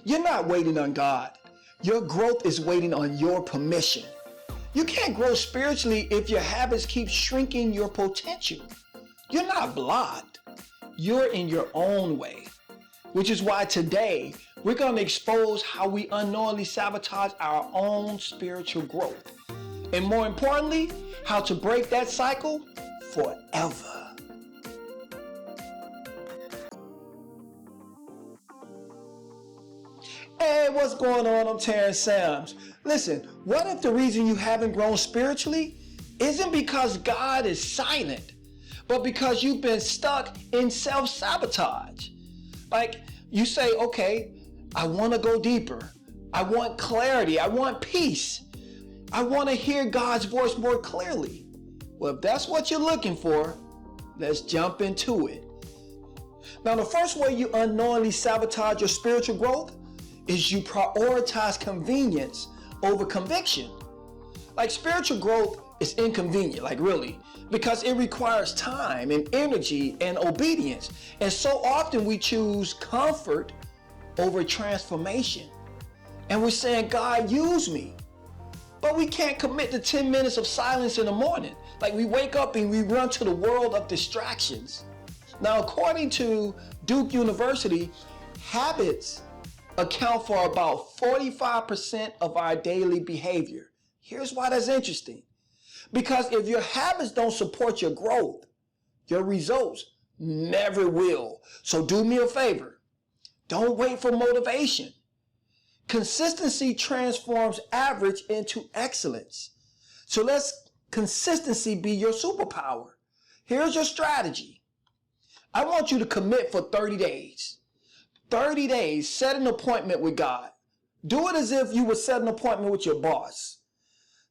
You're not waiting on God. Your growth is waiting on your permission. You can't grow spiritually if your habits keep shrinking your potential. You're not blocked. You're in your own way. Which is why today we're going to expose how we unknowingly sabotage our own spiritual growth. And more importantly, how to break that cycle forever. Hey, what's going on? I'm Terrence Sams. Listen, what if the reason you haven't grown spiritually isn't because God is silent, but because you've been stuck in self-sabotage? Like you say, okay, I want to go deeper. I want clarity. I want peace. I want to hear God's voice more clearly. Well, if that's what you're looking for, let's jump into it. Now, the first way you unknowingly sabotage your spiritual growth is you prioritize convenience over conviction. Like spiritual growth is inconvenient, like really, because it requires time and energy and obedience. And so often we choose comfort over transformation. And we're saying, God, use me. But we can't commit to 10 minutes of silence in the morning. Like we wake up and we run to the world of distractions. Now, according to Duke University, habits account for about 45% of our daily behavior. Here's why that's interesting. Because if your habits don't support your growth, your results never will. So do me a favor. Don't wait for motivation. Consistency transforms average into excellence. So let's consistency be your superpower. Here's your strategy. I want you to commit for 30 days. 30 days, set an appointment with God. Do it as if you would set an appointment with your boss.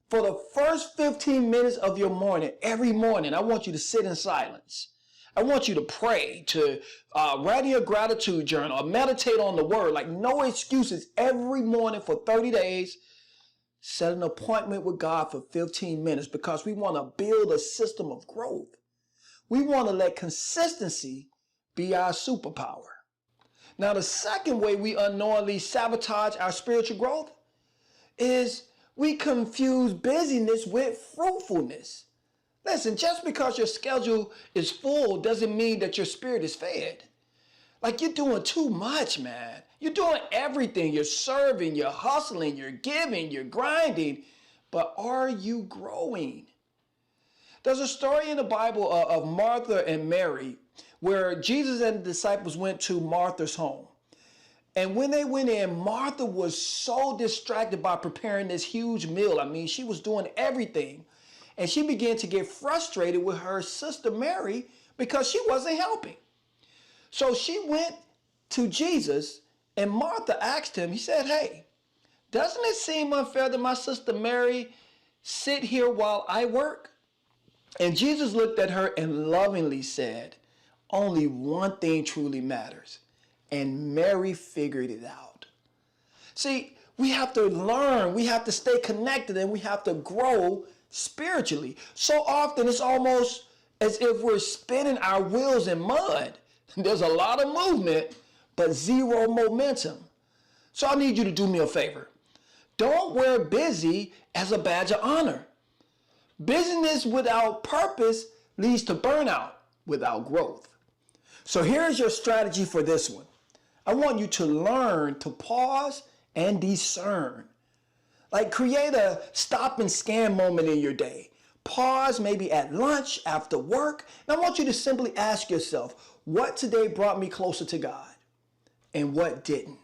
For the first 15 minutes of your morning, every morning, I want you to sit in silence. I want you to pray, to write in your gratitude journal, or meditate on the word, like no excuses. Every morning for 30 days, set an appointment with God for 15 minutes because we want to build a system of growth. We want to let consistency be our superpower. Now, the second way we unknowingly sabotage our spiritual growth is we confuse busyness with fruitfulness. Listen, just because your schedule is full doesn't mean that your spirit is fed. Like you're doing too much, man. You're doing everything. You're serving, you're hustling, you're giving, you're grinding. But are you growing? There's a story in the Bible of Martha and Mary where Jesus and the disciples went to Martha's home. And when they went in, Martha was so distracted by preparing this huge meal. I mean, she was doing everything. And she began to get frustrated with her sister Mary because she wasn't helping. So she went to Jesus and Martha asked him, he said, hey, doesn't it seem unfair that my sister Mary sit here while I work? And Jesus looked at her and lovingly said, only one thing truly matters. And Mary figured it out. See, we have to learn, we have to stay connected, and we have to grow spiritually. So often it's almost as if we're spinning our wheels in mud. There's a lot of movement, but zero momentum. So I need you to do me a favor. Don't wear busy as a badge of honor. Busyness without purpose leads to burnout without growth. So here's your strategy for this one. I want you to learn to pause and discern. Like create a stop and scan moment in your day. Pause maybe at lunch, after work. And I want you to simply ask yourself, what today brought me closer to God and what didn't?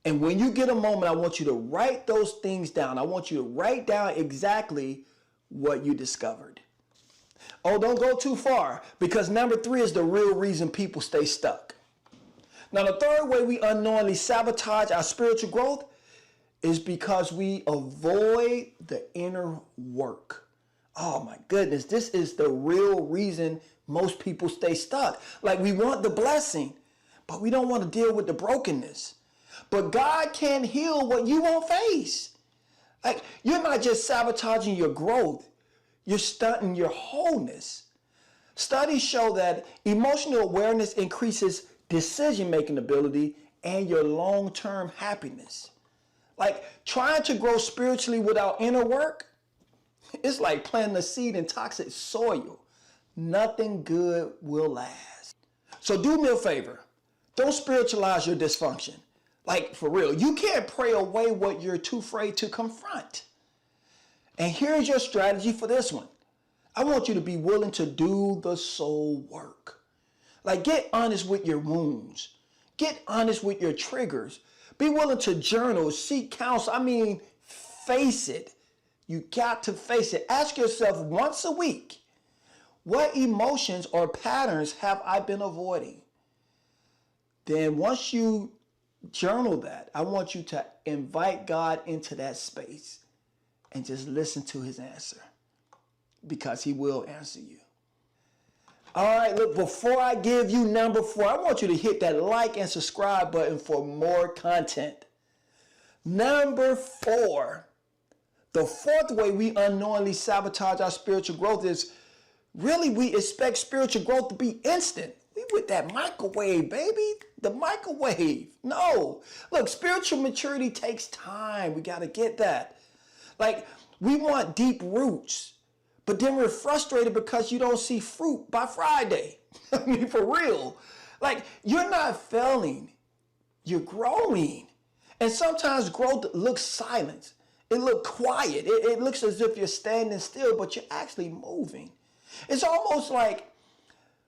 And when you get a moment, I want you to write those things down. I want you to write down exactly what you discovered. Oh, don't go too far, because number 3 is the real reason people stay stuck. Now, the third way we unknowingly sabotage our spiritual growth is because we avoid the inner work. Oh my goodness, this is the real reason most people stay stuck. Like we want the blessing, but we don't want to deal with the brokenness. But God can't heal what you won't face. Like you're not just sabotaging your growth, you're stunting your wholeness. Studies show that emotional awareness increases decision-making ability and your long-term happiness. Like trying to grow spiritually without inner work, it's like planting a seed in toxic soil. Nothing good will last. So do me a favor. Don't spiritualize your dysfunction. Like for real, you can't pray away what you're too afraid to confront. And here's your strategy for this one. I want you to be willing to do the soul work. Like get honest with your wounds. Get honest with your triggers. Be willing to journal, seek counsel. Face it. You got to face it. Ask yourself once a week, what emotions or patterns have I been avoiding? Then once you journal that, I want you to invite God into that space and just listen to his answer, because he will answer you. All right, look, before I give you number 4, I want you to hit that like and subscribe button for more content. Number 4, the fourth way we unknowingly sabotage our spiritual growth is really we expect spiritual growth to be instant. We with that microwave, baby, the microwave. No, look, spiritual maturity takes time. We got to get that. Like we want deep roots, but then we're frustrated because you don't see fruit by Friday. For real. Like you're not failing, you're growing. And sometimes growth looks silent. It looks quiet. It looks as if you're standing still, but you're actually moving. It's almost like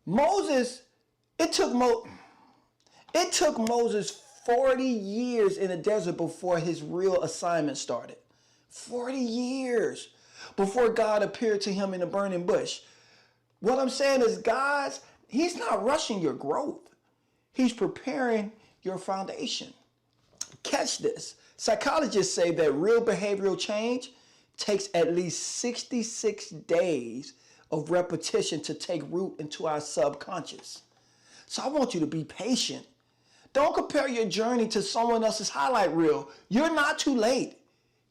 Moses, it took Moses 40 years in the desert before his real assignment started. 40 years before God appeared to him in a burning bush. What I'm saying is, guys, he's not rushing your growth. He's preparing your foundation. Catch this. Psychologists say that real behavioral change takes at least 66 days of repetition to take root into our subconscious. So I want you to be patient. Don't compare your journey to someone else's highlight reel. You're not too late.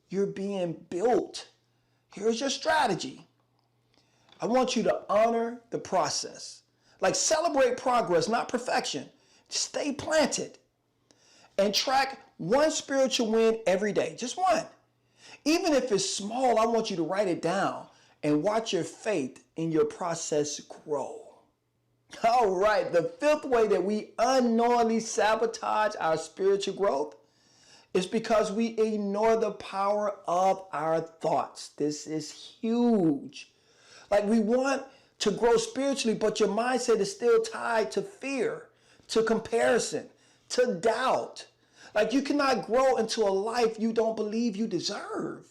You're being built. Here's your strategy. I want you to honor the process. Like celebrate progress, not perfection. Stay planted. And track one spiritual win every day. Just one. Even if it's small, I want you to write it down and watch your faith in your process grow. All right, the fifth way that we unknowingly sabotage our spiritual growth is because we ignore the power of our thoughts. This is huge. Like we want to grow spiritually, but your mindset is still tied to fear, to comparison, to doubt. Like you cannot grow into a life you don't believe you deserve.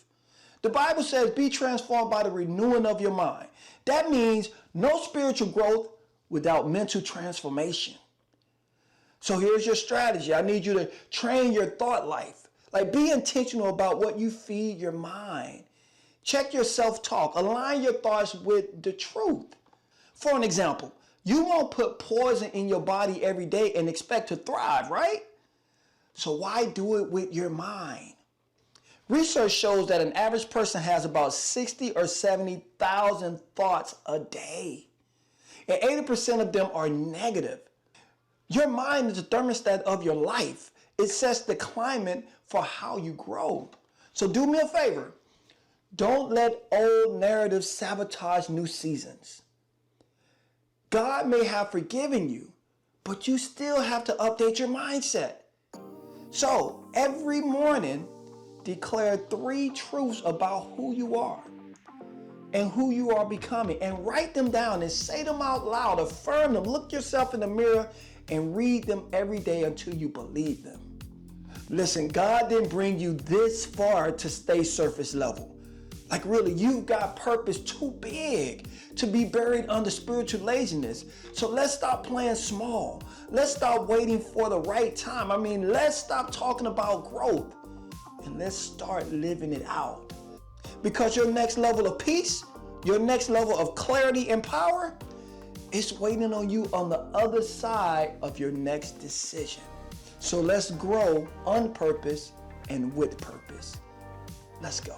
The Bible says, be transformed by the renewing of your mind. That means no spiritual growth without mental transformation. So here's your strategy. I need you to train your thought life. Like be intentional about what you feed your mind. Check your self-talk. Align your thoughts with the truth. For an example, you won't put poison in your body every day and expect to thrive, right? So why do it with your mind? Research shows that an average person has about 60 or 70,000 thoughts a day. And 80% of them are negative. Your mind is the thermostat of your life. It sets the climate for how you grow. So do me a favor. Don't let old narratives sabotage new seasons. God may have forgiven you, but you still have to update your mindset. So every morning, declare 3 truths about who you are and who you are becoming, and write them down and say them out loud. Affirm them. Look yourself in the mirror and read them every day until you believe them. Listen, God didn't bring you this far to stay surface level. Like really, you've got purpose too big to be buried under spiritual laziness. So let's stop playing small. Let's stop waiting for the right time. Let's stop talking about growth and let's start living it out. Because your next level of peace, your next level of clarity and power is waiting on you on the other side of your next decision. So let's grow on purpose and with purpose. Let's go.